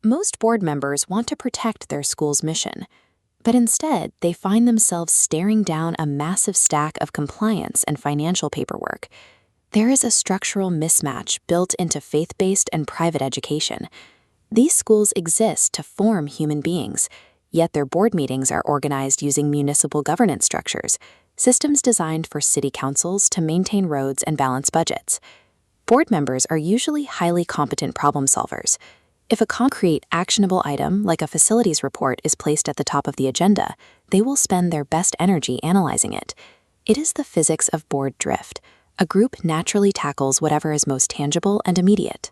Most board members want to protect their school's mission, but instead they find themselves staring down a massive stack of compliance and financial paperwork. There is a structural mismatch built into faith-based and private education. These schools exist to form human beings, yet their board meetings are organized using municipal governance structures, systems designed for city councils to maintain roads and balance budgets. Board members are usually highly competent problem solvers. If a concrete, actionable item like a facilities report is placed at the top of the agenda, they will spend their best energy analyzing it. It is the physics of board drift. A group naturally tackles whatever is most tangible and immediate.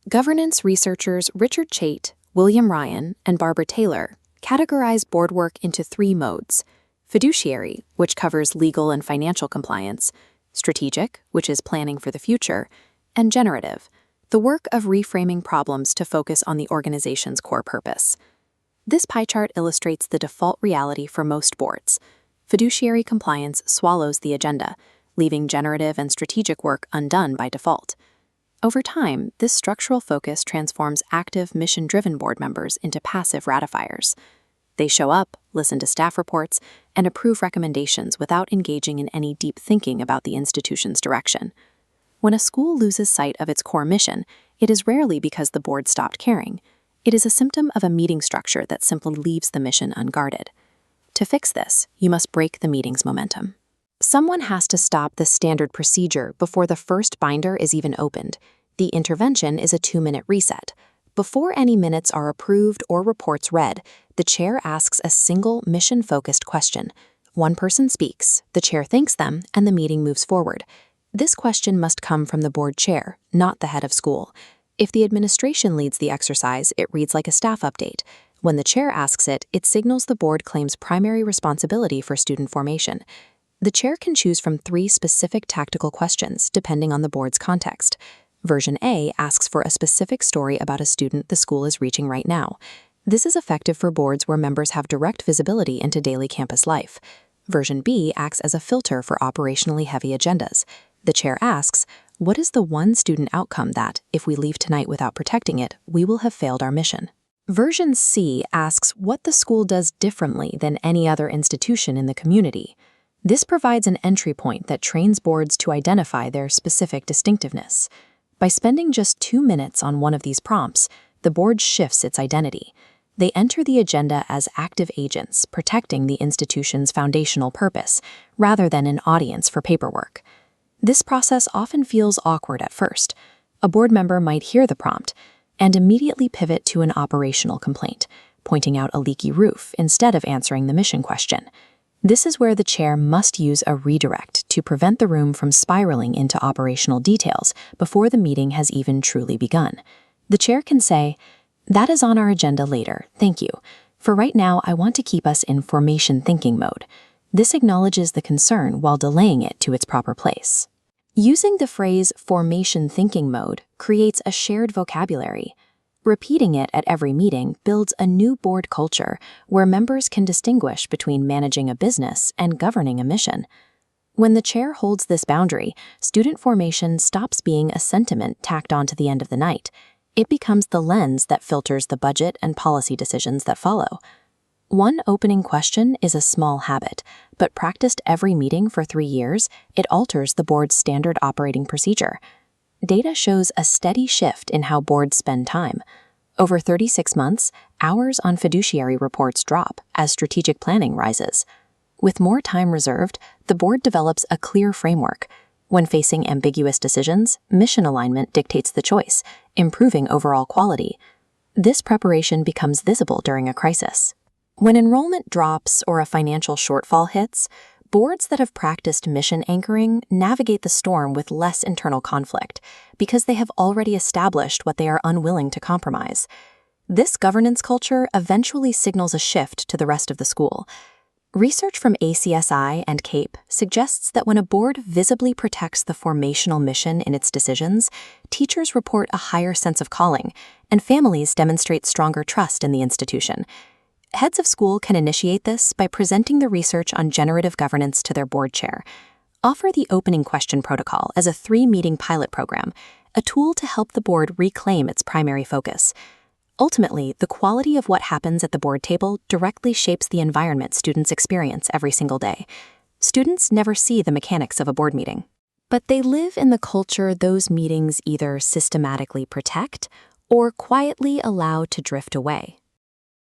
Governance researchers Richard Chait, William Ryan, and Barbara Taylor categorize board work into three modes: fiduciary, which covers legal and financial compliance; strategic, which is planning for the future; and generative, the work of reframing problems to focus on the organization's core purpose. This pie chart illustrates the default reality for most boards. Fiduciary compliance swallows the agenda, leaving generative and strategic work undone by default. Over time, this structural focus transforms active, mission-driven board members into passive ratifiers. They show up, listen to staff reports, and approve recommendations without engaging in any deep thinking about the institution's direction. When a school loses sight of its core mission, it is rarely because the board stopped caring. It is a symptom of a meeting structure that simply leaves the mission unguarded. To fix this, you must break the meeting's momentum. Someone has to stop the standard procedure before the first binder is even opened. The intervention is a 2-minute reset. Before any minutes are approved or reports read, the chair asks a single mission-focused question. One person speaks, the chair thanks them, and the meeting moves forward. This question must come from the board chair, not the head of school. If the administration leads the exercise, it reads like a staff update. When the chair asks it, it signals the board claims primary responsibility for student formation. The chair can choose from 3 specific tactical questions, depending on the board's context. Version A asks for a specific story about a student the school is reaching right now. This is effective for boards where members have direct visibility into daily campus life. Version B acts as a filter for operationally heavy agendas. The chair asks, what is the one student outcome that, if we leave tonight without protecting it, we will have failed our mission? Version C asks what the school does differently than any other institution in the community. This provides an entry point that trains boards to identify their specific distinctiveness. By spending just 2 minutes on one of these prompts, the board shifts its identity. They enter the agenda as active agents, protecting the institution's foundational purpose, rather than an audience for paperwork. This process often feels awkward at first. A board member might hear the prompt and immediately pivot to an operational complaint, pointing out a leaky roof instead of answering the mission question. This is where the chair must use a redirect to prevent the room from spiraling into operational details before the meeting has even truly begun. The chair can say, "That is on our agenda later, thank you. For right now, I want to keep us in formation thinking mode." This acknowledges the concern while delaying it to its proper place. Using the phrase formation thinking mode creates a shared vocabulary. Repeating it at every meeting builds a new board culture where members can distinguish between managing a business and governing a mission. When the chair holds this boundary, student formation stops being a sentiment tacked onto the end of the night. It becomes the lens that filters the budget and policy decisions that follow. One opening question is a small habit, but practiced every meeting for 3 years, it alters the board's standard operating procedure. Data shows a steady shift in how boards spend time. Over 36 months, hours on fiduciary reports drop as strategic planning rises. With more time reserved, the board develops a clear framework. When facing ambiguous decisions, mission alignment dictates the choice, improving overall quality. This preparation becomes visible during a crisis. When enrollment drops or a financial shortfall hits, boards that have practiced mission anchoring navigate the storm with less internal conflict because they have already established what they are unwilling to compromise. This governance culture eventually signals a shift to the rest of the school. Research from ACSI and CAPE suggests that when a board visibly protects the formational mission in its decisions, teachers report a higher sense of calling, and families demonstrate stronger trust in the institution. Heads of school can initiate this by presenting the research on generative governance to their board chair. Offer the opening question protocol as a 3-meeting pilot program, a tool to help the board reclaim its primary focus. Ultimately, the quality of what happens at the board table directly shapes the environment students experience every single day. Students never see the mechanics of a board meeting, but they live in the culture those meetings either systematically protect or quietly allow to drift away.